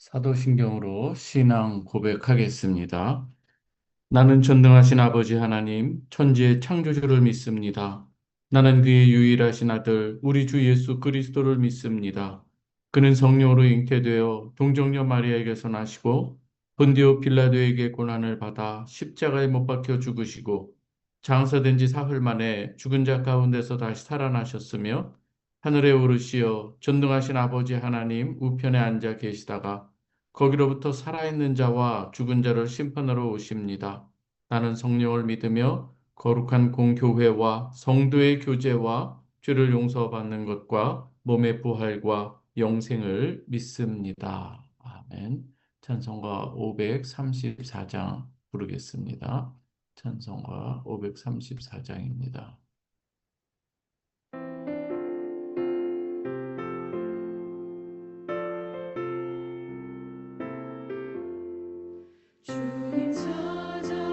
사도신경으로 신앙 고백하겠습니다. 나는 전능하신 아버지 하나님, 천지의 창조주를 믿습니다. 나는 그의 유일하신 아들, 우리 주 예수 그리스도를 믿습니다. 그는 성령으로 잉태되어 동정녀 마리아에게서 나시고 본디오 빌라도에게 고난을 받아 십자가에 못 박혀 죽으시고 장사된 지 사흘 만에 죽은 자 가운데서 다시 살아나셨으며 하늘에 오르시어 전능하신 아버지 하나님 우편에 앉아 계시다가 거기로부터 살아있는 자와 죽은 자를 심판하러 오십니다. 나는 성령을 믿으며 거룩한 공교회와 성도의 교제와 죄를 용서받는 것과 몸의 부활과 영생을 믿습니다. 아멘. 찬송가 534장 부르겠습니다. 찬송가 534장입니다. 주님 찾아오셨네.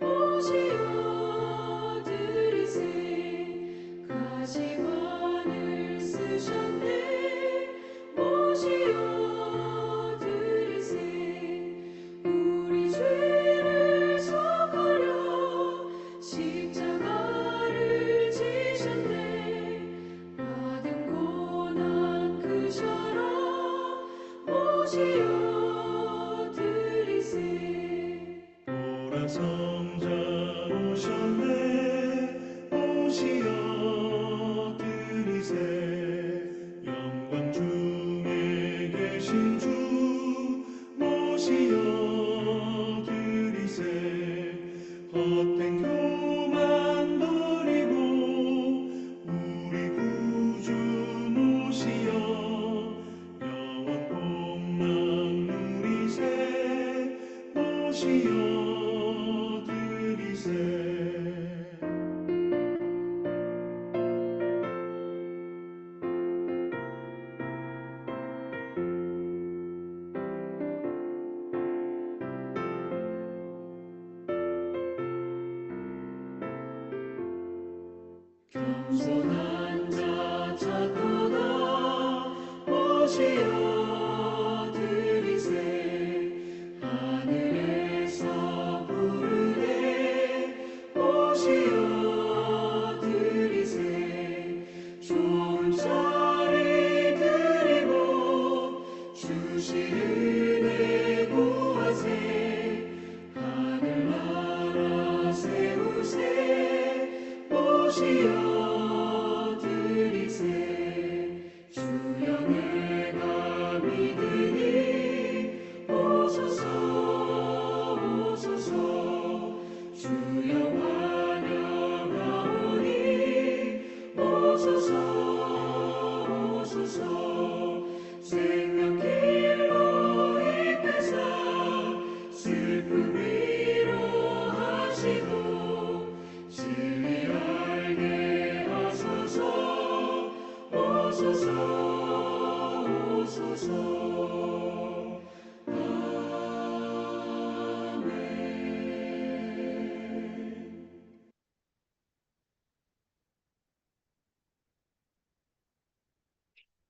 오시어 들이세. 가시관을 쓰셨네. 오시어 들이세. 우리 죄를 속하려 십자가를 지셨네. 받은 고난 그셔라. 오시어 들이세. 보라 성자 오셨네. 오시어 들이세. 영광 중에 계신 주 모시어 들이세. 헛된 교만 버리고 우리 구주 모시어 영원 복락 누리세. 모시어 들이세. 겸손한 자 찾도다. 오시어 들이세. 하늘에서 부르네. 오시어 들이세. 좋은 자리 드리고 주시 은혜 구하세. 하늘나라 세우세. 오시어 들이세. 주여 내가 믿으니 오소서 오소서. 주여 환영하오니 오소서 오소서. 생명길로 이끄사 슬픔 위로하시고 진리 알게 하소서. 오소서 오소서. 아멘.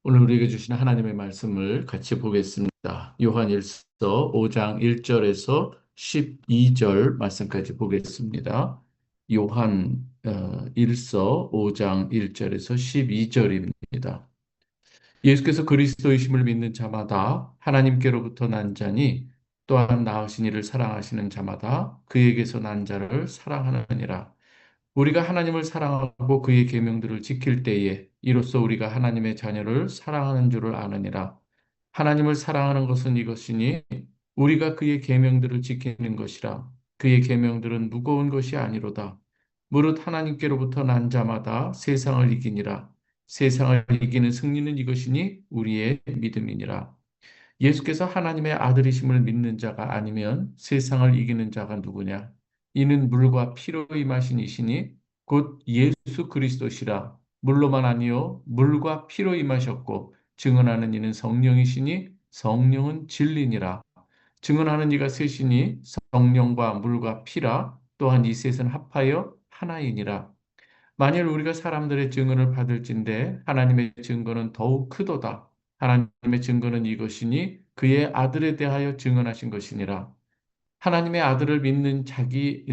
오늘 우리에게 주신 하나님의 말씀을 같이 보겠습니다. 요한일서 5장 1절에서 12절 말씀까지 보겠습니다. 요한 일서 5장 1절에서 12절입니다. 예수께서 그리스도이심을 믿는 자마다 하나님께로부터 난 자니 또한 낳으신 이를 사랑하시는 자마다 그에게서 난 자를 사랑하느니라. 우리가 하나님을 사랑하고 그의 계명들을 지킬 때에 이로써 우리가 하나님의 자녀를 사랑하는 줄을 아느니라. 하나님을 사랑하는 것은 이것이니 우리가 그의 계명들을 지키는 것이라. 그의 계명들은 무거운 것이 아니로다. 무릇 하나님께로부터 난 자마다 세상을 이기니라. 세상을 이기는 승리는 이것이니 우리의 믿음이니라. 예수께서 하나님의 아들이심을 믿는 자가 아니면 세상을 이기는 자가 누구냐? 이는 물과 피로 임하신 이시니 곧 예수 그리스도시라. 물로만 아니요 물과 피로 임하셨고 증언하는 이는 성령이시니 성령은 진리니라. 증언하는 이가 셋이니 성령과 물과 피라. 또한 이 셋은 합하여 하나이니라. 만일 우리가 사람들의 증언을 받을진대 하나님의 증거는 더욱 크도다. 하나님의 증거는 이것이니 그의 아들에 대하여 증언하신 것이니라. 하나님의 아들을 믿는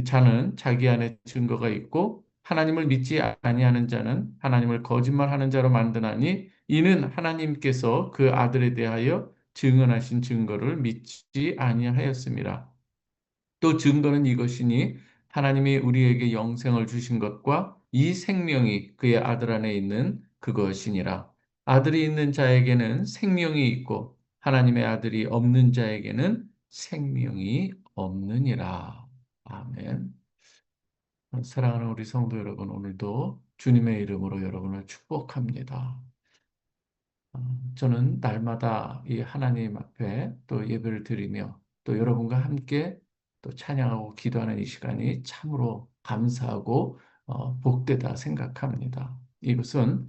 자는 자기 안에 증거가 있고 하나님을 믿지 아니하는 자는 하나님을 거짓말하는 자로 만드나니 이는 하나님께서 그 아들에 대하여 증언하신 증거를 믿지 아니하였습니다. 또 증거는 이것이니 하나님이 우리에게 영생을 주신 것과 이 생명이 그의 아들 안에 있는 그것이니라. 아들이 있는 자에게는 생명이 있고 하나님의 아들이 없는 자에게는 생명이 없느니라. 아멘. 사랑하는 우리 성도 여러분, 오늘도 주님의 이름으로 여러분을 축복합니다. 저는 날마다 이 하나님 앞에 또 예배를 드리며 또 여러분과 함께 또 찬양하고 기도하는 이 시간이 참으로 감사하고 복되다 생각합니다. 이것은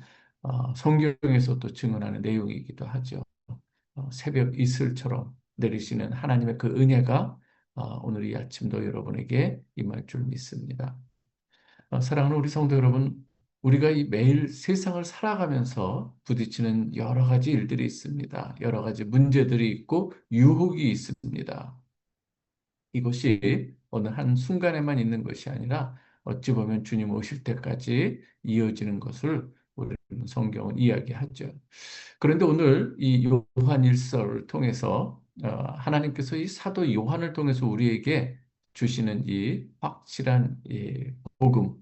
성경에서 또 증언하는 내용이기도 하죠. 새벽 이슬처럼 내리시는 하나님의 그 은혜가 오늘 이 아침도 여러분에게 임할 줄 믿습니다. 사랑하는 우리 성도 여러분, 우리가 이 매일 세상을 살아가면서 부딪히는 여러 가지 일들이 있습니다. 여러 가지 문제들이 있고 유혹이 있습니다. 이것이 어느 한 순간에만 있는 것이 아니라 어찌 보면 주님 오실 때까지 이어지는 것을 우리는 성경은 이야기하죠. 그런데 오늘 이 요한일서를 통해서 하나님께서 이 사도 요한을 통해서 우리에게 주시는 이 확실한 이 복음,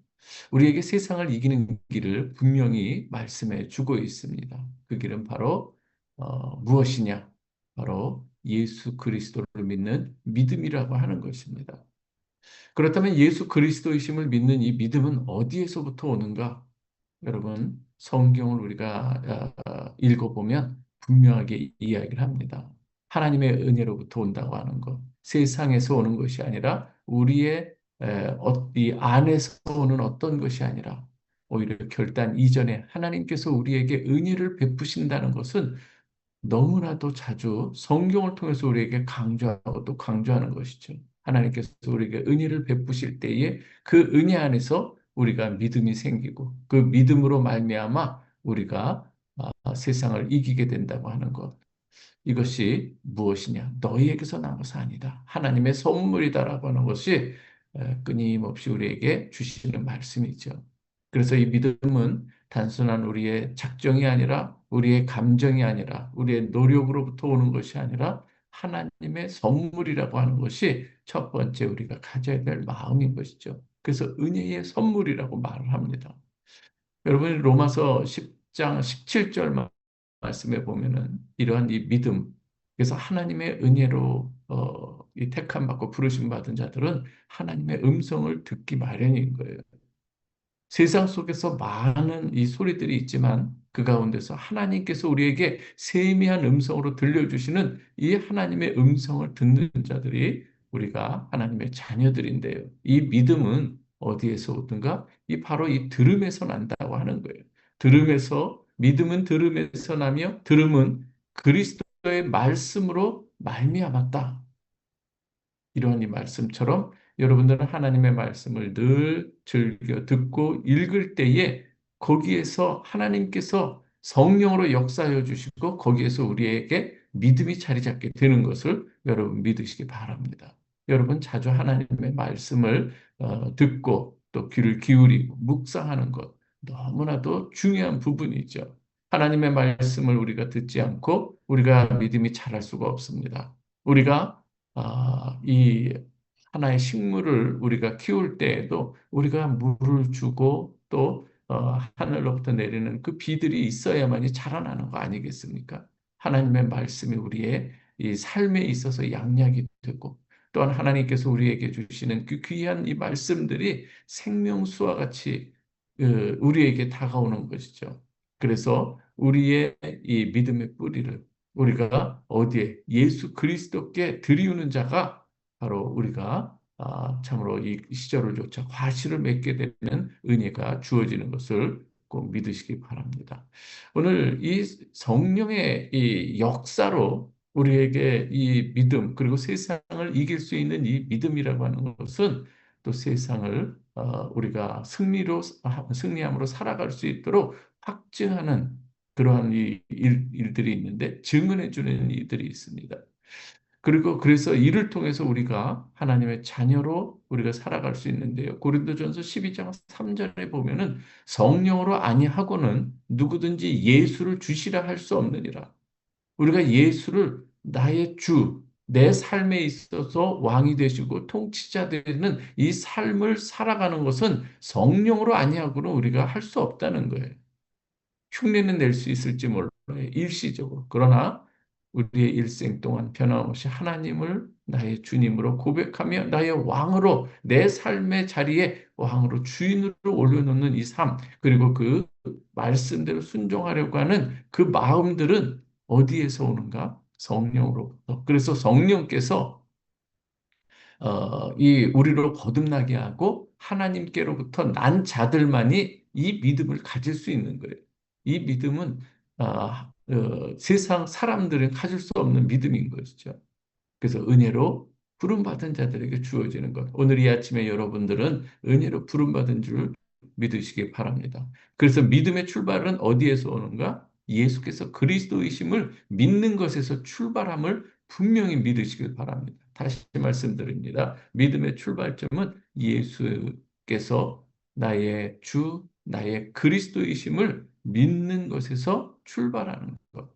우리에게 세상을 이기는 길을 분명히 말씀해 주고 있습니다. 그 길은 바로 무엇이냐? 바로 예수 그리스도를 믿는 믿음이라고 하는 것입니다. 그렇다면 예수 그리스도이심을 믿는 이 믿음은 어디에서부터 오는가? 여러분, 성경을 우리가 읽어보면 분명하게 이야기를 합니다. 하나님의 은혜로부터 온다고 하는 것, 세상에서 오는 것이 아니라 우리의 이 안에서 오는 어떤 것이 아니라 오히려 결단 이전에 하나님께서 우리에게 은혜를 베푸신다는 것은 너무나도 자주 성경을 통해서 우리에게 강조하고 또 강조하는 것이죠. 하나님께서 우리에게 은혜를 베푸실 때에 그 은혜 안에서 우리가 믿음이 생기고 그 믿음으로 말미암아 우리가 세상을 이기게 된다고 하는 것. 이것이 무엇이냐? 너희에게서 난 것은 아니다. 하나님의 선물이다라고 하는 것이 끊임없이 우리에게 주시는 말씀이죠. 그래서 이 믿음은 단순한 우리의 작정이 아니라 우리의 감정이 아니라 우리의 노력으로부터 오는 것이 아니라 하나님의 선물이라고 하는 것이 첫 번째 우리가 가져야 될 마음인 것이죠. 그래서 은혜의 선물이라고 말을 합니다. 여러분이 로마서 10장 17절 말씀해 보면은 이러한 이 믿음, 그래서 하나님의 은혜로 이 택함 받고 부르심 받은 자들은 하나님의 음성을 듣기 마련인 거예요. 세상 속에서 많은 이 소리들이 있지만 그 가운데서 하나님께서 우리에게 세미한 음성으로 들려주시는 이 하나님의 음성을 듣는 자들이 우리가 하나님의 자녀들인데요. 이 믿음은 어디에서 오든가? 이 바로 이 들음에서 난다고 하는 거예요. 들음에서, 믿음은 들음에서 나며 들음은 그리스도의 말씀으로 말미암았다. 이런 이 말씀처럼 여러분들은 하나님의 말씀을 늘 즐겨 듣고 읽을 때에 거기에서 하나님께서 성령으로 역사하여 주시고 거기에서 우리에게 믿음이 자리 잡게 되는 것을 여러분 믿으시기 바랍니다. 여러분 자주 하나님의 말씀을 듣고 또 귀를 기울이고 묵상하는 것 너무나도 중요한 부분이죠. 하나님의 말씀을 우리가 듣지 않고 우리가 믿음이 자랄 수가 없습니다. 우리가 이 하나의 식물을 우리가 키울 때에도 우리가 물을 주고 또 하늘로부터 내리는 그 비들이 있어야만이 자라나는 거 아니겠습니까? 하나님의 말씀이 우리의 이 삶에 있어서 양약이 되고 또한 하나님께서 우리에게 주시는 그 귀한 이 말씀들이 생명수와 같이 우리에게 다가오는 것이죠. 그래서 우리의 이 믿음의 뿌리를 우리가 어디에 예수 그리스도께 드리우는 자가 바로 우리가 참으로 이 시절을 조차 과실을 맺게 되는 은혜가 주어지는 것을 꼭 믿으시기 바랍니다. 오늘 이 성령의 이 역사로 우리에게 이 믿음 그리고 세상을 이길 수 있는 이 믿음이라고 하는 것은 또 세상을 우리가 승리함으로 살아갈 수 있도록 확증하는 그러한 일들이 있는데 증언해 주는 일들이 있습니다. 그리고 그래서 이를 통해서 우리가 하나님의 자녀로 우리가 살아갈 수 있는데요. 고린도전서 12장 3절에 보면은 성령으로 아니하고는 누구든지 예수를 주시라 할 수 없느니라. 우리가 예수를 나의 주, 내 삶에 있어서 왕이 되시고 통치자 되는 이 삶을 살아가는 것은 성령으로 아니하고는 우리가 할 수 없다는 거예요. 흉내는 낼 수 있을지 몰라요. 일시적으로. 그러나 우리의 일생 동안 변함없이 하나님을 나의 주님으로 고백하며 나의 왕으로 내 삶의 자리에 왕으로 주인으로 올려놓는 이 삶, 그리고 그 말씀대로 순종하려고 하는 그 마음들은 어디에서 오는가? 성령으로부터. 그래서 성령께서 이 우리로 거듭나게 하고 하나님께로부터 난 자들만이 이 믿음을 가질 수 있는 거예요. 이 믿음은 세상 사람들은 가질 수 없는 믿음인 것이죠. 그래서 은혜로 부름받은 자들에게 주어지는 것. 오늘 이 아침에 여러분들은 은혜로 부름받은 줄 믿으시기 바랍니다. 그래서 믿음의 출발은 어디에서 오는가? 예수께서 그리스도이심을 믿는 것에서 출발함을 분명히 믿으시길 바랍니다. 다시 말씀드립니다. 믿음의 출발점은 예수께서 나의 주, 나의 그리스도이심을 믿는 것에서 출발하는 것.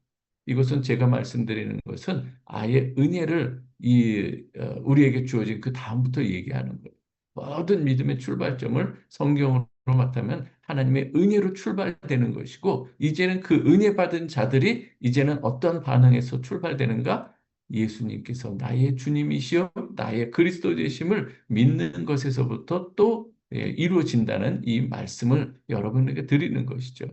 이것은 제가 말씀드리는 것은 아예 은혜를 우리에게 주어진 그 다음부터 얘기하는 거예요. 모든 믿음의 출발점을 성경으로 맡으면 하나님의 은혜로 출발되는 것이고, 이제는 그 은혜 받은 자들이 이제는 어떤 반응에서 출발되는가? 예수님께서 나의 주님이시여 나의 그리스도 되심을 믿는 것에서부터 또 이루어진다는 이 말씀을 여러분에게 드리는 것이죠.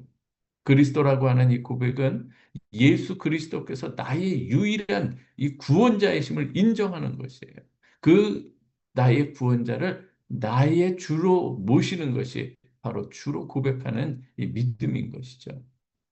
그리스도라고 하는 이 고백은 예수 그리스도께서 나의 유일한 이 구원자이심을 인정하는 것이에요. 그 나의 구원자를 나의 주로 모시는 것이 바로 주로 고백하는 이 믿음인 것이죠.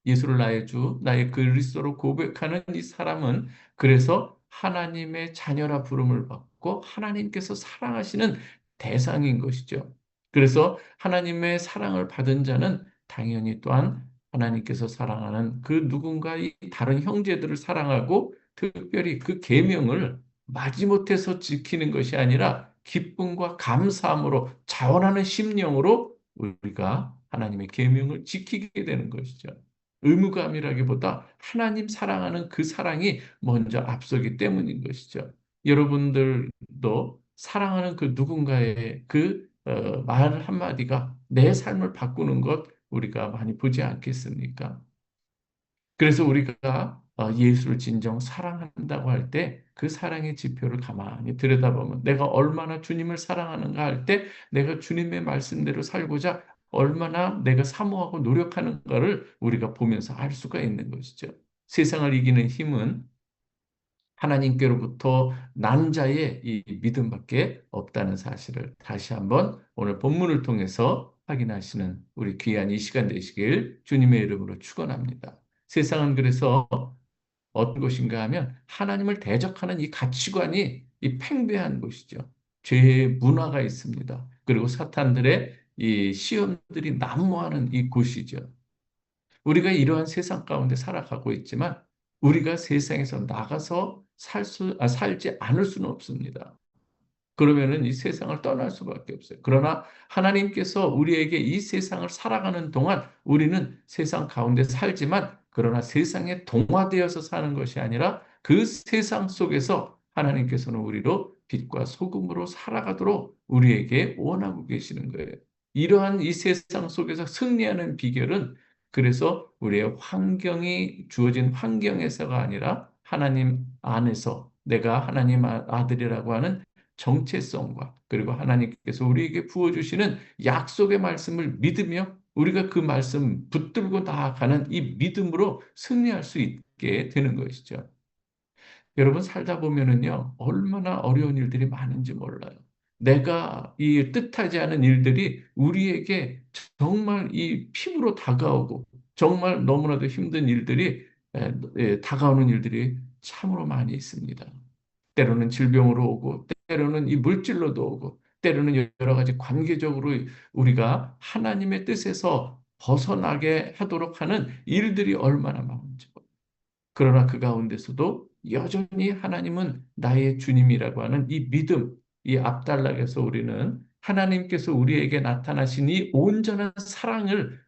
예수를 나의 주, 나의 그리스도로 고백하는 이 사람은 그래서 하나님의 자녀라 부름을 받고 하나님께서 사랑하시는 대상인 것이죠. 그래서 하나님의 사랑을 받은 자는 당연히 또한 하나님께서 사랑하는 그 누군가의 다른 형제들을 사랑하고 특별히 그 계명을 마지못해서 지키는 것이 아니라 기쁨과 감사함으로 자원하는 심령으로 우리가 하나님의 계명을 지키게 되는 것이죠. 의무감이라기보다 하나님 사랑하는 그 사랑이 먼저 앞서기 때문인 것이죠. 여러분들도 사랑하는 그 누군가의 그 말 한마디가 내 삶을 바꾸는 것 우리가 많이 보지 않겠습니까? 그래서 우리가 예수를 진정 사랑한다고 할 때 그 사랑의 지표를 가만히 들여다보면 내가 얼마나 주님을 사랑하는가 할 때 내가 주님의 말씀대로 살고자 얼마나 내가 사모하고 노력하는가를 우리가 보면서 알 수가 있는 것이죠. 세상을 이기는 힘은 하나님께로부터 난 자의 이 믿음밖에 없다는 사실을 다시 한번 오늘 본문을 통해서 확인하시는 우리 귀한 이 시간 되시길 주님의 이름으로 축원합니다. 세상은 그래서 어떤 것인가 하면 하나님을 대적하는 이 가치관이 이 팽배한 곳이죠. 죄의 문화가 있습니다. 그리고 사탄들의 이 시험들이 난무하는 이 곳이죠. 우리가 이러한 세상 가운데 살아가고 있지만 우리가 세상에서 나가서 살지 않을 수는 없습니다. 그러면은 이 세상을 떠날 수밖에 없어요. 그러나 하나님께서 우리에게 이 세상을 살아가는 동안 우리는 세상 가운데 살지만 그러나 세상에 동화되어서 사는 것이 아니라 그 세상 속에서 하나님께서는 우리로 빛과 소금으로 살아가도록 우리에게 원하고 계시는 거예요. 이러한 이 세상 속에서 승리하는 비결은 그래서 우리의 환경이 주어진 환경에서가 아니라 하나님 안에서 내가 하나님 아들이라고 하는 정체성과 그리고 하나님께서 우리에게 부어주시는 약속의 말씀을 믿으며 우리가 그 말씀 붙들고 나아가는 이 믿음으로 승리할 수 있게 되는 것이죠. 여러분 살다 보면은요, 얼마나 어려운 일들이 많은지 몰라요. 내가 이 뜻하지 않은 일들이 우리에게 정말 이 피부로 다가오고 정말 너무나도 힘든 일들이 다가오는 일들이 참으로 많이 있습니다. 때로는 질병으로 오고, 때로는 이 물질로도 오고, 때로는 여러 가지 관계적으로 우리가 하나님의 뜻에서 벗어나게 하도록 하는 일들이 얼마나 많은지. 그러나 그 가운데서도 여전히 하나님은 나의 주님이라고 하는 이 믿음, 이 앞단락에서 우리는 하나님께서 우리에게 나타나신 이 온전한 사랑을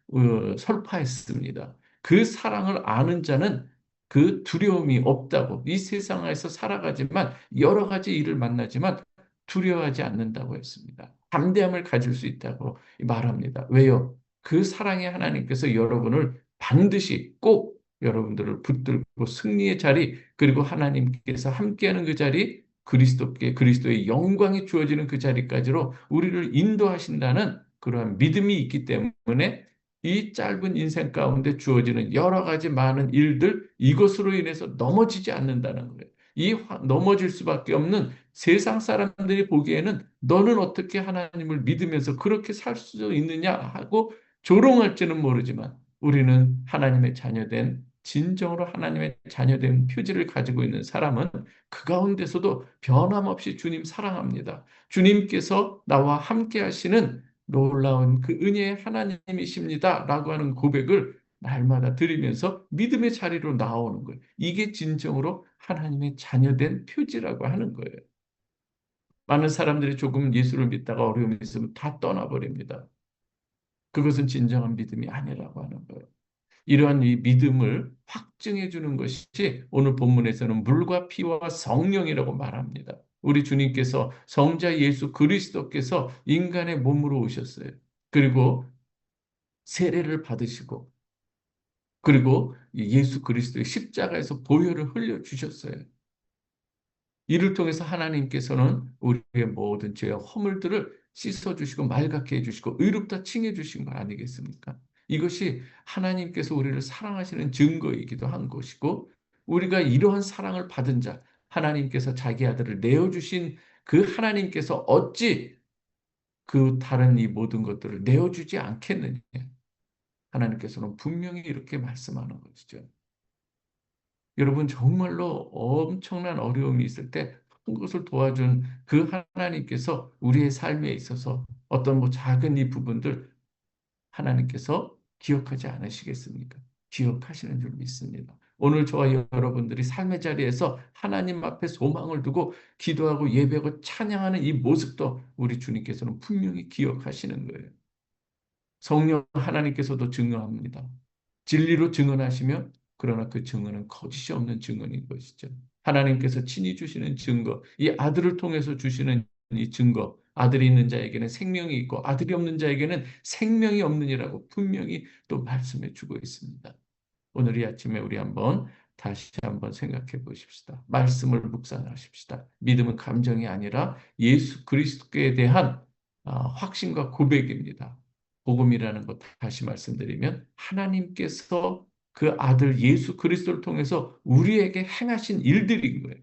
설파했습니다. 그 사랑을 아는 자는 그 두려움이 없다고, 이 세상에서 살아가지만 여러 가지 일을 만나지만 두려워하지 않는다고 했습니다. 담대함을 가질 수 있다고 말합니다. 왜요? 그 사랑의 하나님께서 여러분을 반드시 꼭 여러분들을 붙들고 승리의 자리, 그리고 하나님께서 함께하는 그 자리, 그리스도께 그리스도의 영광이 주어지는 그 자리까지로 우리를 인도하신다는 그러한 믿음이 있기 때문에 이 짧은 인생 가운데 주어지는 여러 가지 많은 일들, 이것으로 인해서 넘어지지 않는다는 거예요. 넘어질 수밖에 없는 세상 사람들이 보기에는 너는 어떻게 하나님을 믿으면서 그렇게 살 수 있느냐 하고 조롱할지는 모르지만, 우리는 하나님의 자녀된, 진정으로 하나님의 자녀된 표지를 가지고 있는 사람은 그 가운데서도 변함없이 주님 사랑합니다. 주님께서 나와 함께 하시는 놀라운 그 은혜의 하나님이십니다 라고 하는 고백을 날마다 드리면서 믿음의 자리로 나오는 거예요. 이게 진정으로 하나님의 자녀된 표지라고 하는 거예요. 많은 사람들이 조금 예수를 믿다가 어려움이 있으면 다 떠나버립니다. 그것은 진정한 믿음이 아니라고 하는 거예요. 이러한 이 믿음을 확증해 주는 것이 오늘 본문에서는 물과 피와 성령이라고 말합니다. 우리 주님께서, 성자 예수 그리스도께서 인간의 몸으로 오셨어요. 그리고 세례를 받으시고, 그리고 예수 그리스도의 십자가에서 보혈을 흘려 주셨어요. 이를 통해서 하나님께서는 우리의 모든 죄와 허물들을 씻어주시고 맑게 해주시고 의롭다 칭해 주신 거 아니겠습니까? 이것이 하나님께서 우리를 사랑하시는 증거이기도 한 것이고, 우리가 이러한 사랑을 받은 자, 하나님께서 자기 아들을 내어주신 그 하나님께서 어찌 그 다른 이 모든 것들을 내어주지 않겠느냐. 하나님께서는 분명히 이렇게 말씀하는 것이죠. 여러분, 정말로 엄청난 어려움이 있을 때 큰 것을 도와준 그 하나님께서 우리의 삶에 있어서 어떤 뭐 작은 이 부분들 하나님께서 기억하지 않으시겠습니까? 기억하시는 줄 믿습니다. 오늘 저와 여러분들이 삶의 자리에서 하나님 앞에 소망을 두고 기도하고 예배하고 찬양하는 이 모습도 우리 주님께서는 분명히 기억하시는 거예요. 성령 하나님께서도 증언합니다. 진리로 증언하시며, 그러나 그 증언은 거짓이 없는 증언인 것이죠. 하나님께서 친히 주시는 증거, 이 아들을 통해서 주시는 이 증거, 아들이 있는 자에게는 생명이 있고 아들이 없는 자에게는 생명이 없느니라고 분명히 또 말씀해 주고 있습니다. 오늘 이 아침에 우리 한번 다시 한번 생각해 보십시다. 말씀을 묵상하십시다. 믿음은 감정이 아니라 예수 그리스도에 대한 확신과 고백입니다. 복음이라는 것 다시 말씀드리면, 하나님께서 그 아들 예수 그리스도를 통해서 우리에게 행하신 일들인 거예요.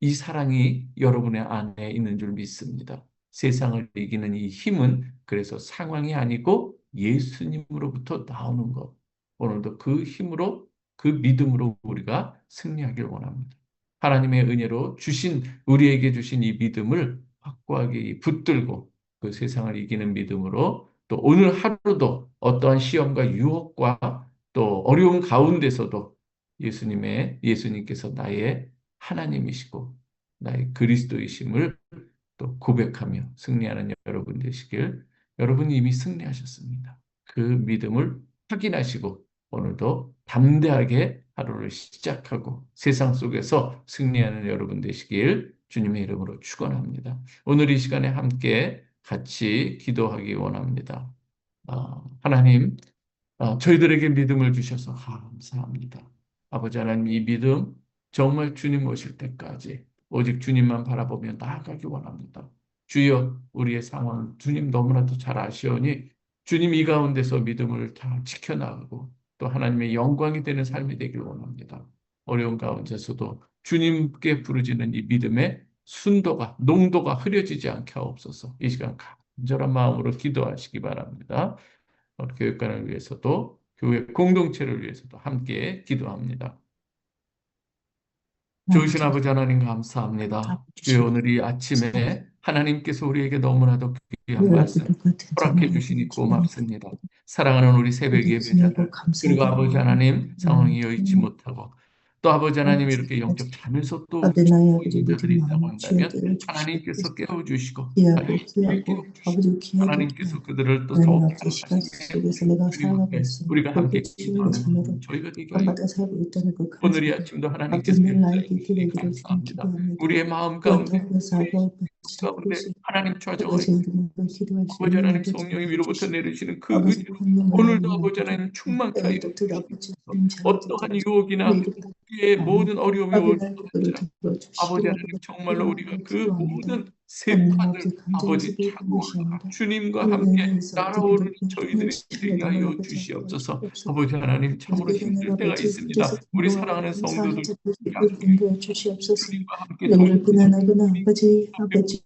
이 사랑이 여러분의 안에 있는 줄 믿습니다. 세상을 이기는 이 힘은 그래서 상황이 아니고 예수님으로부터 나오는 것. 오늘도 그 힘으로, 그 믿음으로 우리가 승리하길 원합니다. 하나님의 은혜로 우리에게 주신 이 믿음을 확고하게 붙들고 그 세상을 이기는 믿음으로, 또 오늘 하루도 어떠한 시험과 유혹과 또 어려움 가운데서도 예수님께서 나의 하나님이시고 나의 그리스도이심을 또 고백하며 승리하는 여러분 되시길. 여러분이 이미 승리하셨습니다. 그 믿음을 확인하시고 오늘도 담대하게 하루를 시작하고 세상 속에서 승리하는 여러분 되시길 주님의 이름으로 축원합니다. 오늘 이 시간에 함께 같이 기도하기 원합니다. 하나님, 저희들에게 믿음을 주셔서 감사합니다. 아버지 하나님, 이 믿음 정말 주님 오실 때까지 오직 주님만 바라보며 나아가기 원합니다. 주여, 우리의 상황 주님 너무나도 잘 아시오니 주님 이 가운데서 믿음을 다 지켜나가고 또 하나님의 영광이 되는 삶이 되길 원합니다. 어려운 가운데서도 주님께 부르짖는 이 믿음의 순도가, 농도가 흐려지지 않게 하옵소서. 이 시간 간절한 마음으로 기도하시기 바랍니다. 교육관을 위해서도 교회 공동체를 위해서도 함께 기도합니다. 좋으신 아버지, 아버지 하나님 감사합니다. 주여, 아버지, 오늘 이 아침에 하나님께서 우리에게 너무나도 귀한 말씀 우리가 같은 허락해 자녀를 주시니 주님께 고맙습니다. 사랑하는 우리 새벽 믿음으로 예배자들, 그리고 아버지 감사드립니다. 하나님 상황이 여의치 못하고 또 아버지 하나님 이렇게 아버지, 영접 자면서 또 아버지 나의 죽고 아버지 있는 자들이 믿음 있다고 마음 한다면 주에게 주시옵소서. 하나님께서 깨워주시고 귀하고 아버지 귀하게 하나님께서 그들을 또 하나님 더욱 아버지 시간 사랑하시게 속에서 내가 주님 살아가고 앞에 있으니 우리가 함께 복주시는 기도하는 자녀로 저희가 되게 하여 밤마다 살고 있다는 그 오늘 이 감사를 아침도 아버지 하나님께서 늘 역사해 나에게 주시니 기도기를 주님 감사합니다. 기도합니다. 우리의 마음 가운데 그렇다고 우리의 해서 심령 가운데 아버지 하나님 좌정하여 아버지 이름으로 기도할 수 아버지 있는 하나님 아버지 성령이 위로부터 주시고 내리시는 그 아버지 은혜로 권능을 오늘도 하나님 아버지 아버지 하나님 충만케 하여 애완동들 아버지 주시옵소서. 주님 자녀들도 어떠한 우리 유혹이나 이름 우리의 하나님 모든 어려움이 아버지 올지 날 그를 아버지 들어주시기를 하나님 정말로 우리가 기도하고 그 기도합니다. 모든 하나님 세판을 아버지 감정에서 아버지 보이는 타고 것이 올라가 아니라 주님과 하나님 함께 안에서 아버지 날아오르는 기독교 저희들이 되게 하나님을 하여 아버지 주시옵소서. 주옵소서. 아버지 하나님 참으로 우리에게 힘들 내가 때가 아버지 그래서 있습니다. 우리 공경하고 사랑하는 감사하는 성도들 자들 함께 인도해 주시옵소서. 주님과 함께 영을 동행하고 비난하거나 아버지 그 아버지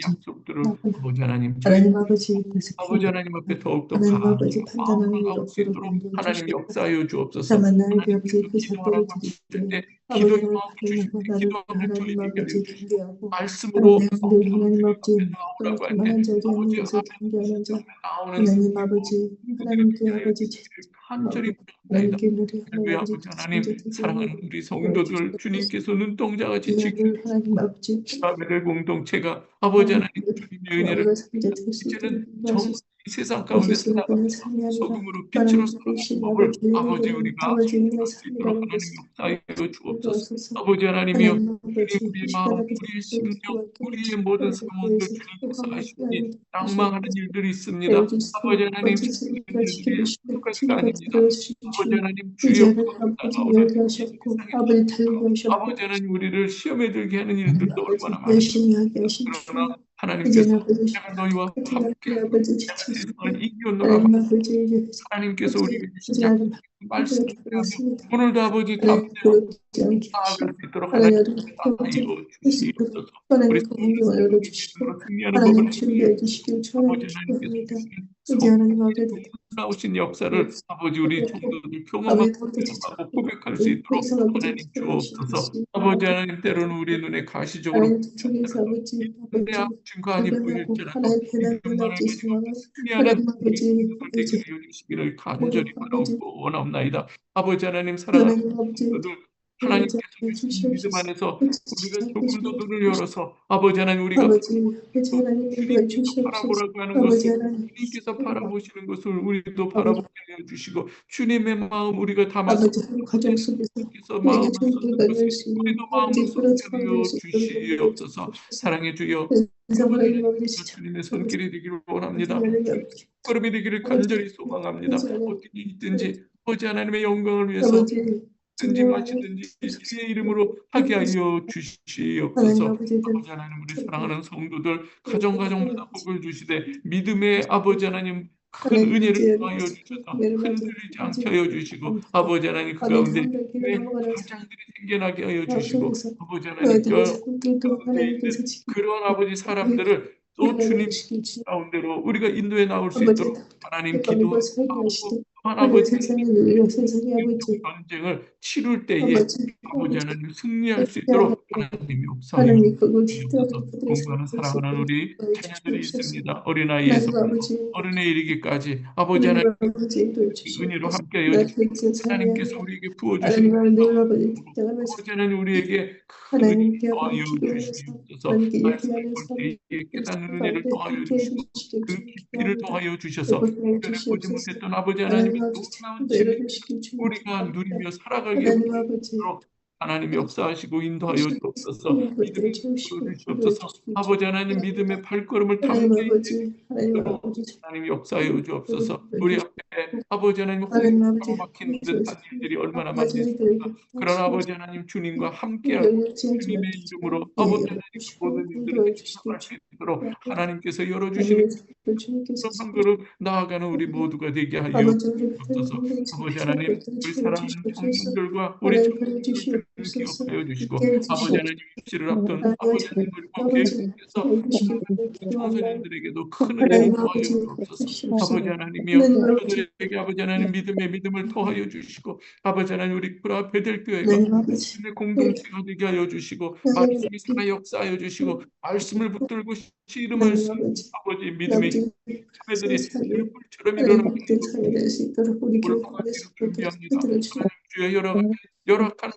약속들을 하거나 아버지 하나님 저희 하나님 아버지 그래서 아버지 하나님 앞에 더욱더 하나님 강하게 아버지 마음으로 판단하는 일 나올 수 없도록 있도록 인도해 하나님 주시옵소서. 역사하여 주옵소서. 다만 나에게 아버지 하나님께서 그 기도하라고 잣대를 드릴 하실 때 때 아버지 기도의 나를 마음을 주실 가르고 때 나를 기도하는 하나님 저희들에게 아버지 하여 주시고 경계하고 말씀으로 하나님 늘 하나님 아버지 앞에 나오라고 할 때 그만한 자리에 있는 아버지 것을 앞에 경계하는 자 나오는 하나님 아버지 친구들을 하나님께 위하여 아버지 주시기를 간절히 부탁드립니다. 하나님께 우리 하나님 할렐루야 아버지 아버지 하나님 진짜 사랑하는 우리 성도들 도와주시옵소서. 주님께서 눈동자같이 늘 하나님 아버지 지켜주시는 공동체가 아버지 하나님 하나님 주님의 은혜를 우리가 삼자될 수 있도록 이제는 정 인도하소서. 이 세상 가운데 거짓으로 살아가면서 가는 삶이 아니라 소금으로 빛으로 하나님 살아가는 부르신 법을 아버지 아버지 은혜로 우리가 아버지 은혜의 할 수 있도록 삶이라는 하나님 것을 역사하여 주옵소서. 인도하소서. 아버지 하나님이여 하나님 주님 아버지 우리의 이 시간 마음 아버지 우리의 심령 기도할게 우리의 모든 하나님 상황들 교회에서 주님께서 기도하고 하시니 하나님 낭망하는 주시옵소서. 일들이 있습니다. 아버지 깨워주시고 하나님 멋진 세상의 승리가 일들이 지켜주시고 똑같이 친구가 아닙니다. 되어주신 아버지 주님 하나님 주여 이제는 아버지 다가오는 열게 이 하셨고 세상의 아버지 달리게 하셨고 아버지 하나님 우리를 시험에 들게 하는 하나님 일들도 아버지 얼마나 많습니다. 열심히 하게 하신 그러나 주님 하나님께서 이제는 아버지 내가 너희와 같은 함께 날에 아버지 지치시고 세상을 이겨노라 하나님 아버지 이제 하나님께서 아버지 우리에게 주신 이제 약속의 나를 말씀을 힘들게 하며 하겠습니다. 오늘도 아버지 하나님 담대하고 그렇지 않게 나아갈 하시고 수 있도록 하나님 하나님께서 어렵게 다 하지 이루어 할 수 있도록 주시옵소서. 우리 하나님 그 환경을 열어주시고 성도들로 승리하는 법을 하나님 준비해 주시길 아버지 전하고 하나님께서 축복합니다. 주신 이제 하나님 아버지 놀라우신 역사를 아버지 우리 성도들 경험하고 아버지 더욱더 체험하고 고백할 수 있도록 거기서 아버지 하나님 기도하시고 주옵소서. 아버지 하나님 때로는 우리 눈에 가시적으로 하나님 속에서 아버지 믿음의 증거하니 발견하고 보일지라도 하나님 믿음만을 배낭을 아버지 가지고 상황을 승리하는 하나님 우리 아버지 성도들 되게 아버지 하여 주시기를 모든 간절히 아버지 바라옵고 원하옵나이다. 아버지 하나님 사랑하는 하나님 아버지 성도들 하나님께서 주신 믿음 주시옵소서. 안에서 우리가 그치지 않게 조금 더 눈을 주옵소서. 열어서 아버지 하나님 우리가 아버지 아버지 하나님 인도해 주님께서 주시옵소서. 바라보라고 하는 아버지 것을 하나님 주님께서 바라보시는 것을 우리도 아버지 바라보게 하여 주시고 주님의 마음 우리가 담아서 아버지 한 가정 속에서 주님께서 우리에게 마음을 전도가 쏟는 될 것을 수 있는 우리도 마음을 아버지 그런 쏟게 상황 될 하여 수 있도록 인도해 주시옵소서. 주옵소서. 사랑해 주여 세상 하나님 아버지 그 시작 주님의 아버지 손길이 되기를 아버지 원합니다. 하나님 아버지 걸음이 되기를 아버지 간절히 소망합니다. 아버지 하나님 어떤 일이 있든지 아버지 하나님의 영광을 위해서 아버지 든지 진정하여 마시든지 주옵소서. 주의 이름으로 하게 하여 하나님 주시옵소서. 아버지들 아버지 하나님 우리 사랑하는 성도들 가정가정마다 복을 주시되 믿음의 아버지 하나님 큰 하나님 은혜를 이제 더하여 주셔서 은혜를 받아 흔들리지 않게 이제 하여 주시고 아버지 하나님 그 아멘 가운데 한백기를 믿음의 먹어라 가장들이 생겨나게 하여 주시고 약속에서 아버지 하나님 너희들의 그 자손들도 가운데 있는 하나님께서 지키고 그러한 아버지 사람들을 또 주님 가운데로 우리가 인도에 나올 수 아버지 있도록 하나님 믿고 살게 기도하고 하시되 또한 하나님 아버지 세상에 누려 세상에 아버지 전쟁을 치룰 때에 아버지 아버지 하나님 승리할 수 하나님 있도록 하나님이 역사하여 하나님이 그걸 주옵소서. 기도하는 그들의 공부하는 삶을 수 사랑하는 우리 있도록 자녀들이 주옵소서. 있습니다. 어린아이에서 하나님 아버지 어른에 이르기까지 아버지 하나님 하나님 아버지 인도해 은혜로 주시옵소서. 함께하여 주시고 나의 삶이 하나님께서 아니라 우리에게 부어주시는 하나님 늘 아버지 등장하면서 아버지 하나님 우리에게 큰 하나님께 더하여 아버지 기도하면서 주시옵소서. 하나님께 말씀을 얘기하는 볼 삶을 때에 깨닫는 삶 은혜를 가운데 더하여 함께 주시고 해주시길 그 주님 깊이를 기도합니다. 더하여 주셔서 회복하여 이전에 보지 주시옵소서. 못했던 아버지 하나님의 하나님 아버지 놀라운 참도 진리 열어주시길 주님 우리가 기도합니다. 누리며 살아가게 하나님 아버지 하도록 하나님 역사하시고 인도하여 주옵소서. 하나님 그들을 믿음의 채우시고 불을 인도해 주옵소서. 주시길 아버지 하나님 주님 믿음의 기도합니다. 발걸음을 하나님 담대히 아버지 내도록 하나님 역사하여 주옵소서. 우리 앞에 아버지 하나님 하나님 아버지 막힌 듯한 일들이 얼마나 아버지 많이 우리들에게 있습니까? 그런 아버지 하나님 주님과 함께하고 열렸지 않지 주님의 않게 이름으로 아버지 하나님 그 주시고 모든 일들을 인도해 주시길 해결할 수 있도록 하나님께서 주님 열어주시는 주님께서 한 걸음 나아가는 우리 모두가 되게 하여 아버지 우리 주옵소서. 아버지 하나님 우리 사랑하는 주시옵소서. 청년들과 우리 하나님 청년들 보내주시옵소서. 기억하여 주시고 있게 아버지 해주시옵소서. 하나님 입시를 앞둔 하나님 아버지 아버지, 하나님 우리 아버지, 목회자님께서 해주시옵소서. 기도합니다. 청소년들에게도 큰 은혜를 하나님 더하여 아버지, 주옵소서. 해주시옵소서. 아버지 하나님이여 하나님 아버지, 저들에게 아버지 하나님 믿음의 믿음을 더하여 주시고 아버지 하나님 우리 브라 베델교회가 하나님 아버지, 말씀의 공동체가 되게 하여 주시고 하나님 말씀이 살아 역사하여 주시고 말씀을 붙들고 씨름할 수 있는 아버지, 아버지 믿음의 아버지, 자매들이 세상에 불처럼 하나님 일어나게 앞에 참여될 수 있도록 우리 교회 올바르기를 가운데서 모든 준비합니다. 사람들을 주님, 하나님 주여 열악한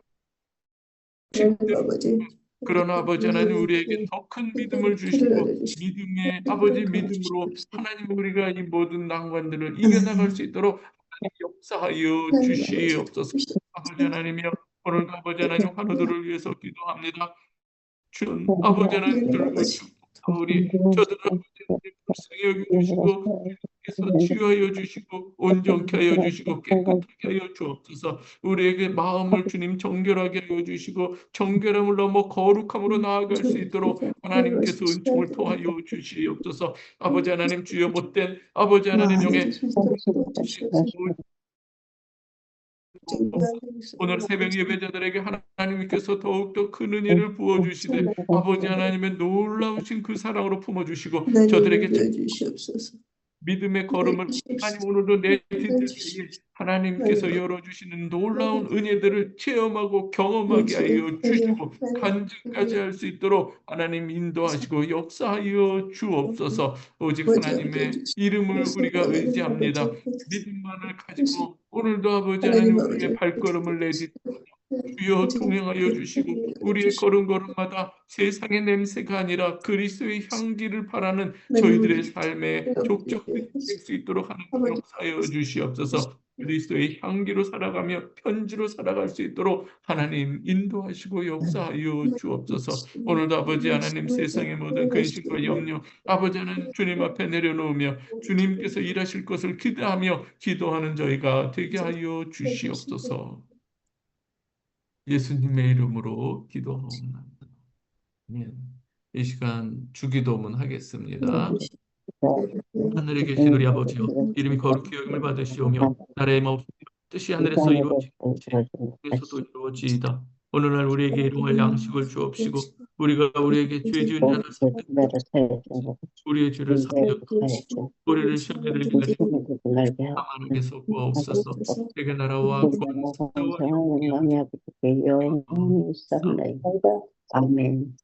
하나님 아버지, 그러나 아버지 하나님 우리에게 더 큰 믿음을 주시고 알려주시고 믿음의 아버지 믿음으로 하나님 우리가 이 모든 난관들을 이겨나갈 수 있도록 하나님 역사하여 주시옵소서. 아버지 하나님이여 오늘도 아버지 하나님 환우들을 위해서 기도합니다. 준 아버지 하나님 들고 우리 저들 아버지 불쌍히 여겨주시고 께서 치유하여 주시고 온전케 하여 주시고 깨끗하게 하여 주옵소서. 우리에게 마음을 주님 정결하게 하여 주시고 정결함을 넘어 거룩함으로 나아갈 수 있도록 하나님께서 은총을 토하여 주시옵소서. 아버지 하나님 주여 못된 아버지 하나님 영의 오늘 새벽 예배자들에게 하나님께서 더욱더 큰 은혜를 부어주시되 아버지 하나님의 놀라우신 그 사랑으로 품어주시고 저들에게 주시옵소서. 믿음의 걸음을 하나님 오늘도 내디딜 때에 하나님께서 열어주시는 놀라운 은혜들을 체험하고 경험하게 하여 주시고 간증까지 할 수 있도록 하나님 인도하시고 역사하여 주옵소서. 오직 하나님의 이름을 우리가 의지합니다. 믿음만을 가지고 오늘도 아버지 하나님 우리의 발걸음을 내딛고 주여 동행하여 주시고 우리의 걸음걸음마다 세상의 냄새가 아니라 그리스도의 향기를 바라는 저희들의 삶의 족적이 될 수 있도록 하는 역사하여 주시옵소서. 그리스도의 향기로 살아가며 편지로 살아갈 수 있도록 하나님 인도하시고 역사하여 주옵소서. 오늘도 아버지 하나님 세상의 모든 근심과 염려 아버지 하나님 주님 앞에 내려놓으며 주님께서 일하실 것을 기대하며 기도하는 저희가 되게 하여 주시옵소서. 예수님의 이름으로 기도하옵나이다. 아멘. 이 시간 주기도문 하겠습니다. 하늘에 계신 우리 아버지여, 이름이 거룩히 여김을 받으시오며 나라의 마옵소서 뜻이 하늘에서 이루어지듯이 땅에서도 이루어지이다. 오늘날 우리에게 일용할 양식을 주옵시고 우리가 우리에게 죄 지은 자를 사하여 우리의 죄를 사하여 우리를 시험에 들게 하시고 사망에게서 구하옵소서. 내게 나라와 권세와 아멘.